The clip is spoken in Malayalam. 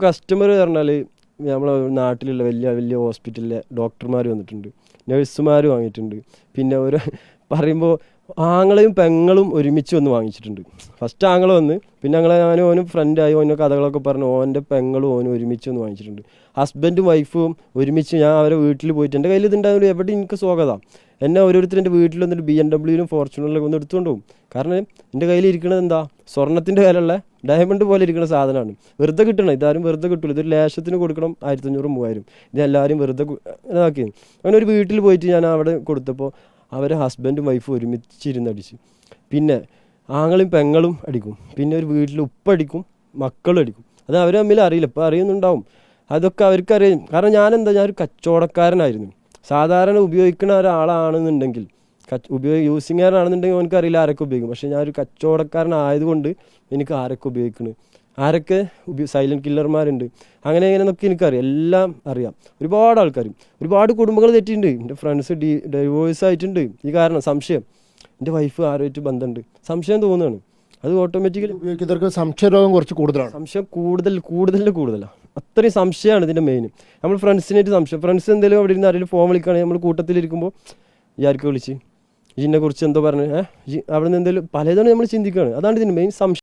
കസ്റ്റമർ പറഞ്ഞാൽ നമ്മളെ നാട്ടിലുള്ള വലിയ വലിയ ഹോസ്പിറ്റലിലെ ഡോക്ടർമാർ വന്നിട്ടുണ്ട്, നഴ്സുമാർ വാങ്ങിയിട്ടുണ്ട്, പിന്നെ ഒരു പറയുമ്പോൾ ആങ്ങളെയും പെങ്ങളും ഒരുമിച്ച് വന്ന് വാങ്ങിച്ചിട്ടുണ്ട്. ഫസ്റ്റ് ആങ്ങളെ വന്ന്, പിന്നെ ഞാനും ഓനും ഫ്രണ്ടായി, ഓൻ്റെ കഥകളൊക്കെ പറഞ്ഞു ഓൻ്റെ പെങ്ങളും ഓനും ഒരുമിച്ച് വന്ന് വാങ്ങിച്ചിട്ടുണ്ട്. ഹസ്ബൻഡും വൈഫും ഒരുമിച്ച് ഞാൻ അവരെ വീട്ടിൽ പോയിട്ട് എൻ്റെ കയ്യിൽ ഇതുണ്ടായത് എവിടെ എനിക്ക് സ്വാഗതം. എന്നെ ഓരോരുത്തർ എൻ്റെ വീട്ടിൽ വന്നിട്ട് BMW ഫോർച്യൂണറിലൊക്കെ ഒന്ന് എടുത്തുകൊണ്ട് പോകും. കാരണം എൻ്റെ കയ്യിൽ ഇരിക്കുന്നത് എന്താ, സ്വർണ്ണത്തിൻ്റെ വിലയുള്ള ഡയമണ്ട് പോലെ ഇരിക്കുന്ന സാധനമാണ്. വെറുതെ കിട്ടണം, ഇതാരും വെറുതെ കിട്ടില്ല. ഇതൊരു ലേശത്തിന് കൊടുക്കണം 1500-3000. ഇതെല്ലാവരും വെറുതെ ഇതാക്കി. അങ്ങനെ ഒരു വീട്ടിൽ പോയിട്ട് ഞാൻ അവിടെ കൊടുത്തപ്പോൾ അവരെ ഹസ്ബൻഡും വൈഫും ഒരുമിച്ചിരുന്നടിച്ച്. പിന്നെ ആങ്ങളും പെങ്ങളും അടിക്കും, പിന്നെ ഒരു വീട്ടിൽ ഉപ്പടിക്കും, മക്കളും അടിക്കും. അത് അവർ തമ്മിൽ അറിയില്ല, ഇപ്പോൾ അറിയുന്നുണ്ടാവും. അതൊക്കെ അവർക്കറിയാം. കാരണം ഞാനൊരു കച്ചവടക്കാരനായിരുന്നു. സാധാരണ ഉപയോഗിക്കുന്ന ഒരാളാണെന്നുണ്ടെങ്കിൽ യൂസിങ്ങാരാണെന്നുണ്ടെങ്കിൽ എനിക്കറിയില്ല ആരൊക്കെ ഉപയോഗിക്കും. പക്ഷേ ഞാനൊരു കച്ചവടക്കാരനായതുകൊണ്ട് എനിക്ക് ആരൊക്കെ ഉപയോഗിക്കുന്നത്, ആരൊക്കെ സൈലൻറ്റ് കില്ലർമാരുണ്ട്, അങ്ങനെ എങ്ങനെയെന്നൊക്കെ എനിക്കറിയാം, എല്ലാം അറിയാം. ഒരുപാട് ആൾക്കാരും ഒരുപാട് കുടുംബങ്ങൾ തെറ്റിയിട്ടുണ്ട്. എൻ്റെ ഫ്രണ്ട്സ് ഡൈവോഴ്സ് ആയിട്ടുണ്ട്. ഈ കാരണം സംശയം, എൻ്റെ വൈഫ് ആരുമായിട്ട് ബന്ധമുണ്ട്, സംശയം തോന്നുകയാണ്. അത് ഓട്ടോമാറ്റിക്കലി ഉപയോഗിക്കുന്നവർക്ക് സംശയരോഗം കുറച്ച് കൂടുതലാണ്. സംശയം കൂടുതലാണ്. അത്രയും സംശയമാണ് ഇതിൻ്റെ മെയിൻ. നമ്മൾ ഫ്രണ്ട്സിനായിട്ട് സംശയം, ഫ്രണ്ട്സ് എന്തെങ്കിലും അവിടെ ഇരുന്ന് ആരെങ്കിലും ഫോൺ വിളിക്കുകയാണെങ്കിൽ നമ്മൾ കൂട്ടത്തിലിരിക്കുമ്പോൾ വിചാരിക്കുക വിളിച്ച് ഇതിനെ കുറിച്ച് എന്തോ പറഞ്ഞു അവിടെ നിന്ന് എന്തെങ്കിലും പലതാണ് നമ്മൾ ചിന്തിക്കുകയാണ്. അതാണ് ഇതിൻ്റെ മെയിൻ സംശയം.